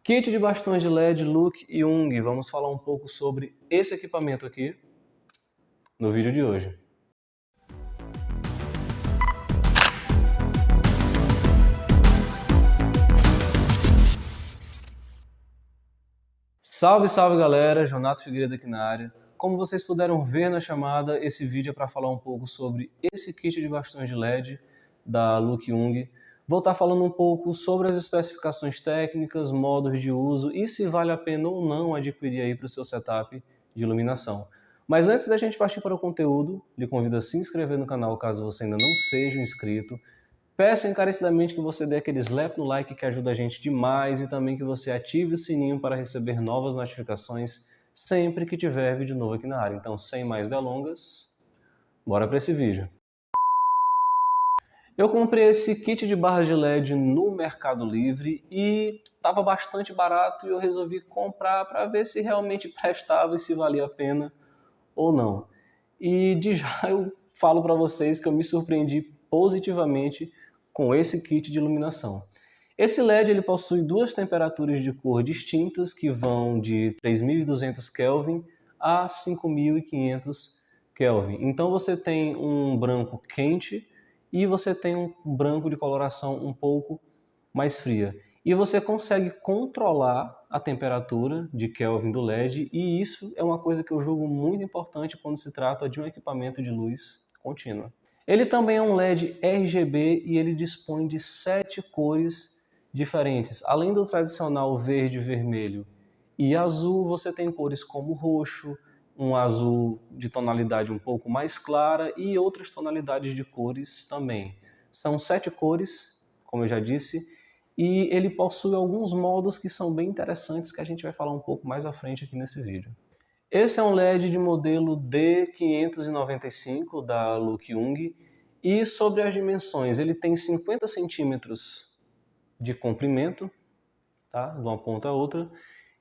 Kit de bastões de LED Look Jung. Vamos falar um pouco sobre esse equipamento aqui no vídeo de hoje. Salve, salve galera, Jonato Figueiredo aqui na área. Como vocês puderam ver na chamada, esse vídeo é para falar um pouco sobre esse kit de bastões de LED da Look Jung. Vou estar falando um pouco sobre as especificações técnicas, modos de uso e se vale a pena ou não adquirir aí para o seu setup de iluminação. Mas antes da gente partir para o conteúdo, lhe convido a se inscrever no canal caso você ainda não seja um inscrito. Peço encarecidamente que você dê aquele slap no like que ajuda a gente demais e também que você ative o sininho para receber novas notificações sempre que tiver vídeo novo aqui na área. Então, sem mais delongas, bora para esse vídeo. Eu comprei esse kit de barras de LED no Mercado Livre e estava bastante barato e eu resolvi comprar para ver se realmente prestava e se valia a pena ou não. E de já eu falo para vocês que eu me surpreendi positivamente com esse kit de iluminação. Esse LED ele possui duas temperaturas de cor distintas que vão de 3.200 Kelvin a 5.500 Kelvin. Então você tem um branco quente e você tem um branco de coloração um pouco mais fria. E você consegue controlar a temperatura de Kelvin do LED e isso é uma coisa que eu julgo muito importante quando se trata de um equipamento de luz contínua. Ele também é um LED RGB e ele dispõe de 7 cores diferentes. Além do tradicional verde, vermelho e azul, você tem cores como roxo, um azul de tonalidade um pouco mais clara e outras tonalidades de cores também. São 7 cores, como eu já disse, e ele possui alguns modos que são bem interessantes que a gente vai falar um pouco mais à frente aqui nesse vídeo. Esse é um LED de modelo D595 da Look Jung e sobre as dimensões, ele tem 50 centímetros de comprimento, tá? De uma ponta a outra,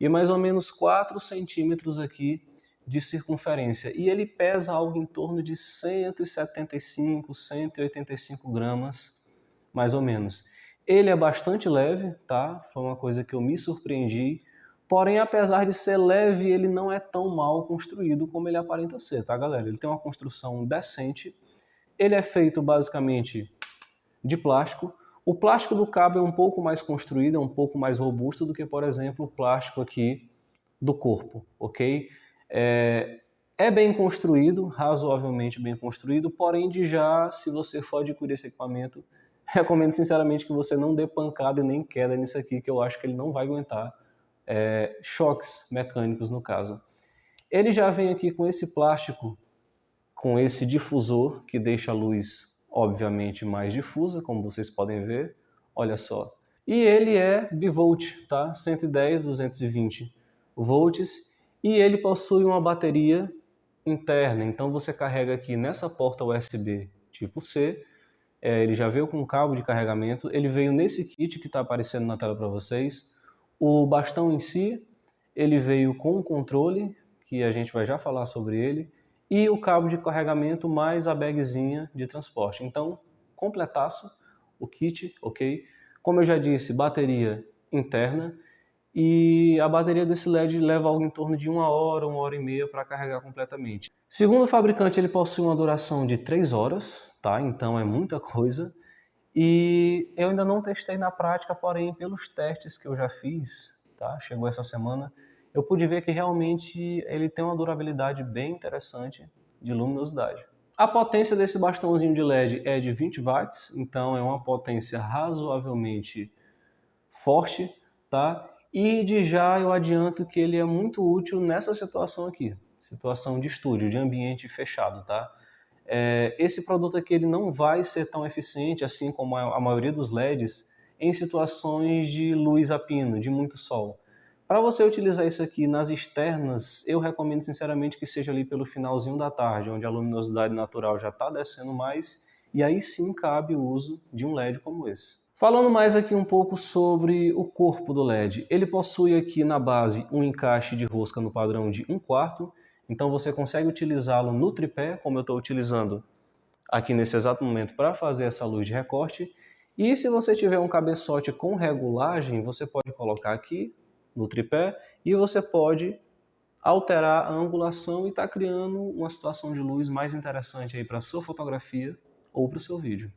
e mais ou menos 4 centímetros aqui de circunferência. E ele pesa algo em torno de 175, 185 gramas, mais ou menos. Ele é bastante leve, tá? Foi uma coisa que eu me surpreendi. Porém, apesar de ser leve, ele não é tão mal construído como ele aparenta ser, tá, galera? Ele tem uma construção decente. Ele é feito basicamente de plástico. O plástico do cabo é um pouco mais construído, é um pouco mais robusto do que, por exemplo, o plástico aqui do corpo, ok? É bem construído, razoavelmente bem construído, porém de já, se você for adquirir esse equipamento, recomendo sinceramente que você não dê pancada e nem queda nisso aqui, que eu acho que ele não vai aguentar choques mecânicos no caso. Ele já vem aqui com esse plástico, com esse difusor, que deixa a luz obviamente mais difusa, como vocês podem ver, olha só. E ele é bivolt, tá? 110, 220 volts, e ele possui uma bateria interna, então você carrega aqui nessa porta USB tipo C, ele já veio com um cabo de carregamento, ele veio nesse kit que está aparecendo na tela para vocês. O bastão em si, ele veio com o controle, que a gente vai já falar sobre ele, e o cabo de carregamento mais a bagzinha de transporte. Então, completaço o kit, ok? Como eu já disse, bateria interna, e a bateria desse LED leva algo em torno de 1 hora e meia para carregar completamente. Segundo o fabricante, ele possui uma duração de 3 horas, tá? Então é muita coisa. E eu ainda não testei na prática, porém pelos testes que eu já fiz, tá? Chegou essa semana, eu pude ver que realmente ele tem uma durabilidade bem interessante de luminosidade. A potência desse bastãozinho de LED é de 20 watts, então é uma potência razoavelmente forte, tá? E de já eu adianto que ele é muito útil nessa situação aqui, situação de estúdio, de ambiente fechado, tá? Esse produto aqui ele não vai ser tão eficiente assim como a maioria dos LEDs em situações de luz a pino, de muito sol. Para você utilizar isso aqui nas externas, eu recomendo sinceramente que seja ali pelo finalzinho da tarde, onde a luminosidade natural já está descendo mais, e aí sim cabe o uso de um LED como esse. Falando mais aqui um pouco sobre o corpo do LED, ele possui aqui na base um encaixe de rosca no padrão de 1/4, então você consegue utilizá-lo no tripé, como eu estou utilizando aqui nesse exato momento para fazer essa luz de recorte. E se você tiver um cabeçote com regulagem, você pode colocar aqui no tripé e você pode alterar a angulação e está criando uma situação de luz mais interessante aí para a sua fotografia ou para o seu vídeo.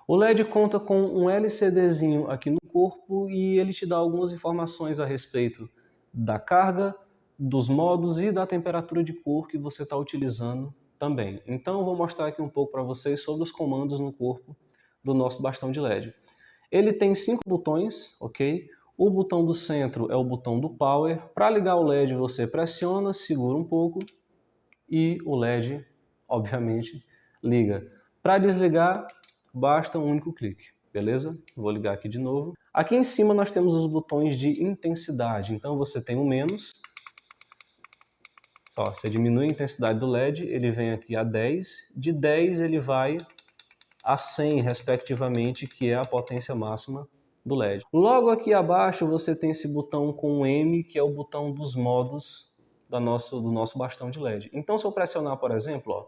O LED conta com um LCDzinho aqui no corpo e ele te dá algumas informações a respeito da carga, dos modos e da temperatura de cor que você está utilizando também. Então eu vou mostrar aqui um pouco para vocês sobre os comandos no corpo do nosso bastão de LED. Ele tem 5 botões, ok? O botão do centro é o botão do Power. Para ligar o LED você pressiona, segura um pouco e o LED, obviamente, liga. Para desligar, basta um único clique, beleza? Vou ligar aqui de novo. Aqui em cima nós temos os botões de intensidade. Então você tem o menos. Só, você diminui a intensidade do LED, ele vem aqui a 10. De 10 ele vai a 100, respectivamente, que é a potência máxima do LED. Logo aqui abaixo você tem esse botão com o M, que é o botão dos modos do nosso bastão de LED. Então se eu pressionar, por exemplo, ó,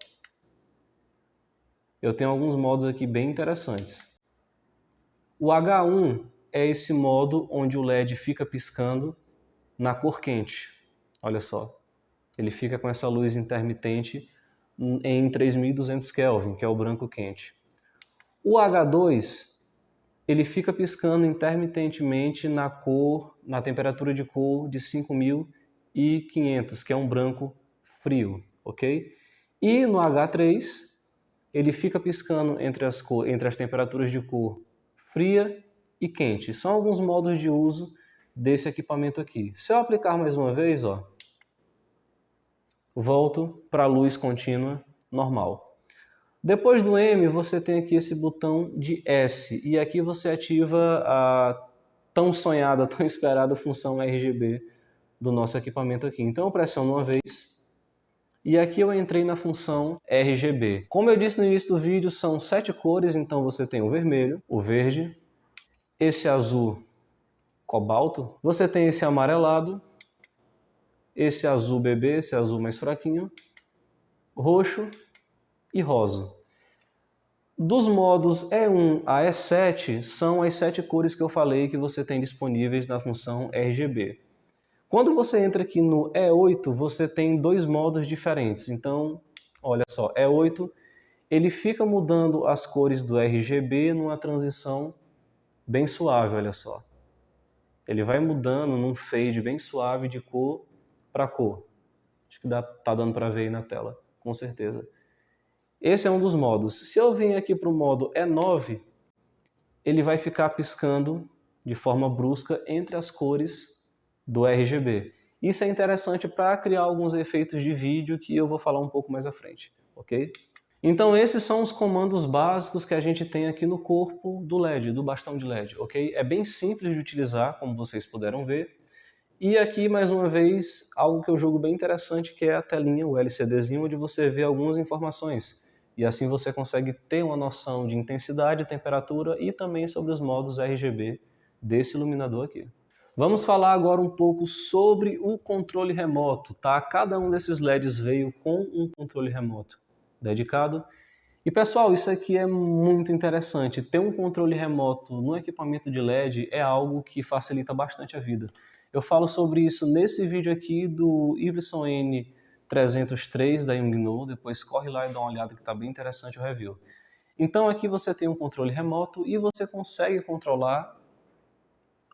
eu tenho alguns modos aqui bem interessantes. O H1 é esse modo onde o LED fica piscando na cor quente. Olha só, ele fica com essa luz intermitente em 3200 Kelvin, que é o branco quente. O H2, ele fica piscando intermitentemente na temperatura de cor de 5500, que é um branco frio, ok? E no H3, ele fica piscando entre as temperaturas de cor fria e quente. São alguns modos de uso desse equipamento aqui. Se eu aplicar mais uma vez, ó, volto para a luz contínua normal. Depois do M, você tem aqui esse botão de S, e aqui você ativa a tão sonhada, tão esperada função RGB do nosso equipamento aqui. Então eu pressiono uma vez, e aqui eu entrei na função RGB. Como eu disse no início do vídeo, são 7 cores, então você tem o vermelho, o verde, esse azul cobalto, você tem esse amarelado, esse azul bebê, esse azul mais fraquinho, roxo e rosa. Dos modos E1 a E7 são as 7 cores que eu falei que você tem disponíveis na função RGB. Quando você entra aqui no E8, você tem 2 modos diferentes. Então, olha só, E8 ele fica mudando as cores do RGB numa transição bem suave, olha só. Ele vai mudando num fade bem suave de cor para cor. Acho que tá dando para ver aí na tela, com certeza. Esse é um dos modos. Se eu vir aqui para o modo E9, ele vai ficar piscando de forma brusca entre as cores do RGB. Isso é interessante para criar alguns efeitos de vídeo que eu vou falar um pouco mais à frente, ok? Então esses são os comandos básicos que a gente tem aqui no corpo do LED, do bastão de LED, ok? É bem simples de utilizar, como vocês puderam ver. E aqui, mais uma vez, algo que eu julgo bem interessante, que é a telinha, o LCDzinho, onde você vê algumas informações. E assim você consegue ter uma noção de intensidade, temperatura e também sobre os modos RGB desse iluminador aqui. Vamos falar agora um pouco sobre o controle remoto, tá? Cada um desses LEDs veio com um controle remoto dedicado. E pessoal, isso aqui é muito interessante. Ter um controle remoto no equipamento de LED é algo que facilita bastante a vida. Eu falo sobre isso nesse vídeo aqui do Iblisson N303 da Yongnuo, depois corre lá e dá uma olhada que está bem interessante o review. Então aqui você tem um controle remoto e você consegue controlar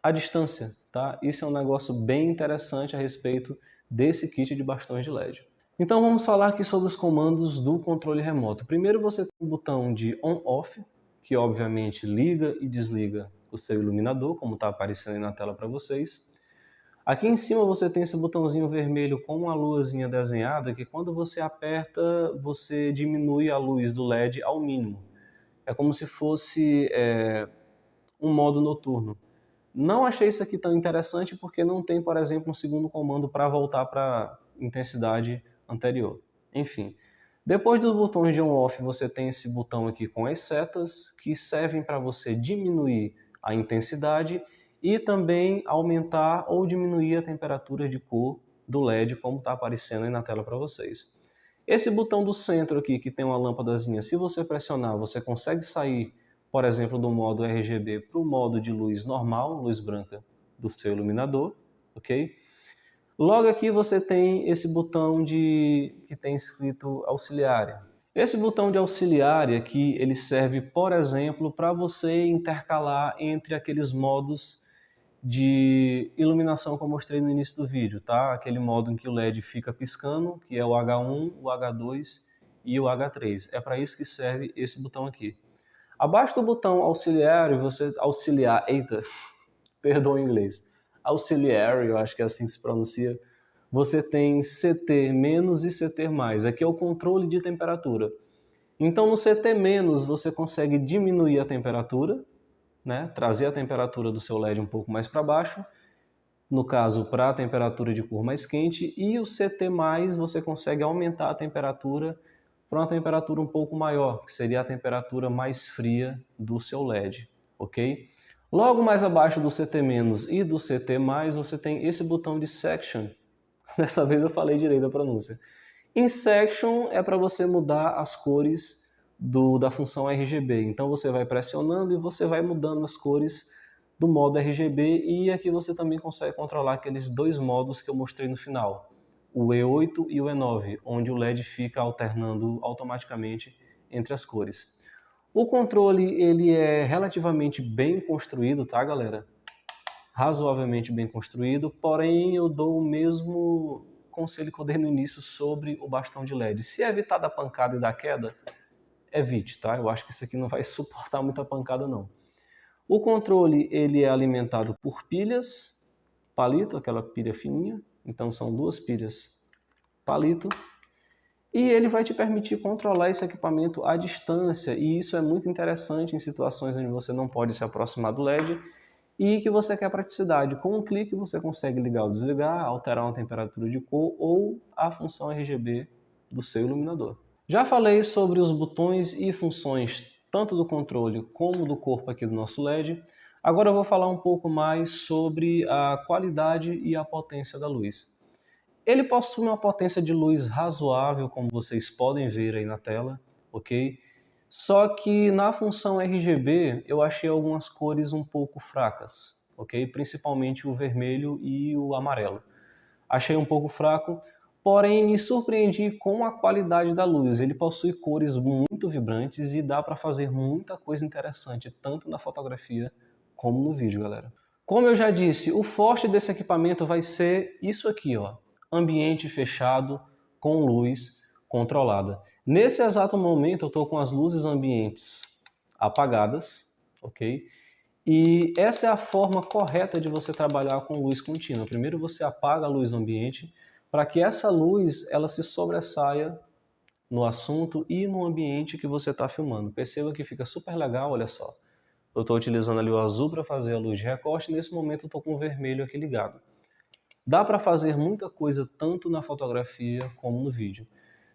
a distância, tá? Isso é um negócio bem interessante a respeito desse kit de bastões de LED. Então vamos falar aqui sobre os comandos do controle remoto. Primeiro você tem o botão de on-off, que obviamente liga e desliga o seu iluminador, como está aparecendo aí na tela para vocês. Aqui em cima você tem esse botãozinho vermelho com uma luzinha desenhada, que quando você aperta, você diminui a luz do LED ao mínimo. É como se fosse um modo noturno. Não achei isso aqui tão interessante porque não tem, por exemplo, um segundo comando para voltar para a intensidade anterior. Enfim, depois dos botões de on-off você tem esse botão aqui com as setas que servem para você diminuir a intensidade e também aumentar ou diminuir a temperatura de cor do LED, como está aparecendo aí na tela para vocês. Esse botão do centro aqui, que tem uma lâmpadazinha, se você pressionar, você consegue sair, por exemplo, do modo RGB para o modo de luz normal, luz branca do seu iluminador, ok? ok? Logo aqui você tem esse botão que tem escrito auxiliar. Esse botão de auxiliar aqui, ele serve, por exemplo, para você intercalar entre aqueles modos de iluminação que eu mostrei no início do vídeo, tá? Aquele modo em que o LED fica piscando, que é o H1, o H2 e o H3. É para isso que serve esse botão aqui. Abaixo do botão auxiliar, eita, perdão em inglês. Auxiliar, eu acho que é assim que se pronuncia. Você tem CT- e CT+. Aqui é o controle de temperatura. Então no CT- você consegue diminuir a temperatura, né? Trazer a temperatura do seu LED um pouco mais para baixo, no caso para a temperatura de cor mais quente, e o CT+, você consegue aumentar a temperatura para uma temperatura um pouco maior, que seria a temperatura mais fria do seu LED, ok? Logo mais abaixo do CT- e do CT+, você tem esse botão de Section. Dessa vez eu falei direito a pronúncia. Em Section é para você mudar as cores da função RGB. Então você vai pressionando e você vai mudando as cores do modo RGB, e aqui você também consegue controlar aqueles dois modos que eu mostrei no final, o E8 e o E9, onde o LED fica alternando automaticamente entre as cores. O controle ele é relativamente bem construído, tá, galera? Razoavelmente bem construído, porém eu dou o mesmo conselho que eu dei no início sobre o bastão de LED. Se evitar da pancada e da queda, evite, tá? Eu acho que isso aqui não vai suportar muita pancada, não. O controle ele é alimentado por pilhas palito, aquela pilha fininha. Então são duas pilhas palito. E ele vai te permitir controlar esse equipamento à distância. E isso é muito interessante em situações onde você não pode se aproximar do LED e que você quer praticidade. Com um clique você consegue ligar ou desligar, alterar uma temperatura de cor ou a função RGB do seu iluminador. Já falei sobre os botões e funções tanto do controle como do corpo aqui do nosso LED. Agora eu vou falar um pouco mais sobre a qualidade e a potência da luz. Ele possui uma potência de luz razoável, como vocês podem ver aí na tela, ok? Só que na função RGB eu achei algumas cores um pouco fracas, ok? Principalmente o vermelho e o amarelo. Achei um pouco fraco, porém me surpreendi com a qualidade da luz. Ele possui cores muito vibrantes e dá para fazer muita coisa interessante, tanto na fotografia como no vídeo, galera. Como eu já disse, o forte desse equipamento vai ser isso aqui, ó, ambiente fechado com luz controlada. Nesse exato momento eu estou com as luzes ambientes apagadas, ok? E essa é a forma correta de você trabalhar com luz contínua. Primeiro você apaga a luz do ambiente para que essa luz ela se sobressaia no assunto e no ambiente que você está filmando. Perceba que fica super legal, olha só. Eu estou utilizando ali o azul para fazer a luz de recorte, nesse momento eu estou com o vermelho aqui ligado. Dá para fazer muita coisa tanto na fotografia como no vídeo.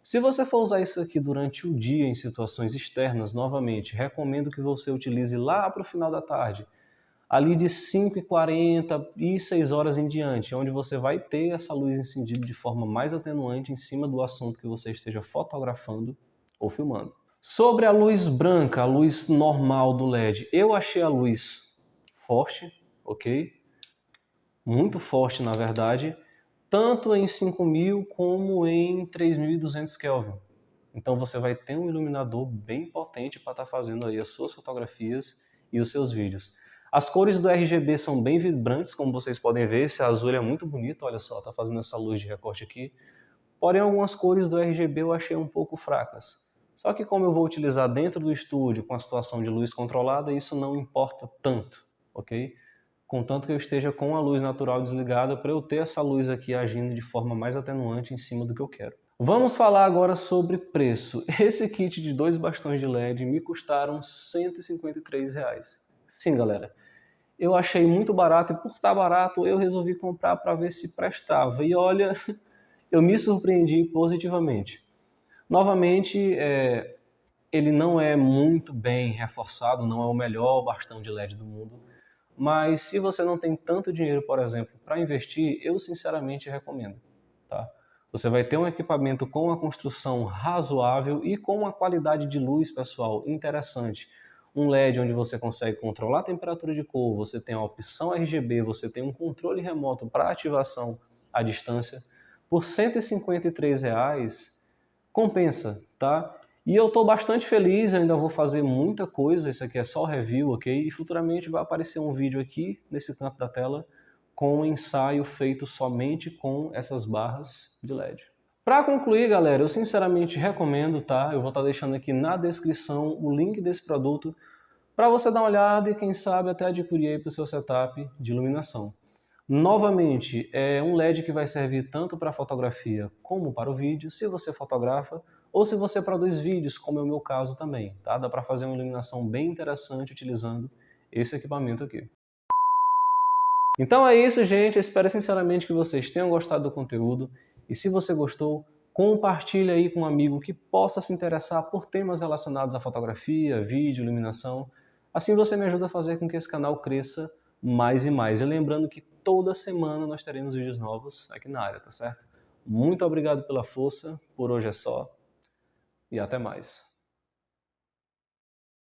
Se você for usar isso aqui durante o dia em situações externas, novamente, recomendo que você utilize lá para o final da tarde, ali de 5h40 e 6 horas em diante, onde você vai ter essa luz incendida de forma mais atenuante em cima do assunto que você esteja fotografando ou filmando. Sobre a luz branca, a luz normal do LED, eu achei a luz forte, ok? Muito forte, na verdade, tanto em 5000 como em 3200 Kelvin. Então você vai ter um iluminador bem potente para estar fazendo aí as suas fotografias e os seus vídeos. As cores do RGB são bem vibrantes, como vocês podem ver. Esse azul é muito bonito, olha só, está fazendo essa luz de recorte aqui. Porém, algumas cores do RGB eu achei um pouco fracas. Só que como eu vou utilizar dentro do estúdio com a situação de luz controlada, isso não importa tanto, ok? Contanto que eu esteja com a luz natural desligada para eu ter essa luz aqui agindo de forma mais atenuante em cima do que eu quero. Vamos falar agora sobre preço. Esse kit de 2 bastões de LED me custaram R$ 153. Sim, galera, eu achei muito barato e por estar barato eu resolvi comprar para ver se prestava. E olha, eu me surpreendi positivamente. Novamente, ele não é muito bem reforçado, não é o melhor bastão de LED do mundo, mas se você não tem tanto dinheiro, por exemplo, para investir, eu sinceramente recomendo, tá? Você vai ter um equipamento com uma construção razoável e com uma qualidade de luz, pessoal, interessante. um LED onde você consegue controlar a temperatura de cor, você tem a opção RGB, você tem um controle remoto para ativação à distância, por R$ 153,00 compensa, tá? E eu estou bastante feliz, eu ainda vou fazer muita coisa, isso aqui é só review, ok? E futuramente vai aparecer um vídeo aqui, nesse canto da tela, com um ensaio feito somente com essas barras de LED. Para concluir, galera, eu sinceramente recomendo, tá? Eu vou estar deixando aqui na descrição o link desse produto para você dar uma olhada e quem sabe até adquirir aí para o seu setup de iluminação. Novamente, é um LED que vai servir tanto para fotografia como para o vídeo, se você fotografa ou se você produz vídeos, como é o meu caso também, tá? Dá para fazer uma iluminação bem interessante utilizando esse equipamento aqui. Então é isso, gente. Eu espero sinceramente que vocês tenham gostado do conteúdo. E se você gostou, compartilhe aí com um amigo que possa se interessar por temas relacionados à fotografia, vídeo, iluminação. Assim você me ajuda a fazer com que esse canal cresça mais e mais. E lembrando que toda semana nós teremos vídeos novos aqui na área, tá certo? Muito obrigado pela força. Por hoje é só. E até mais.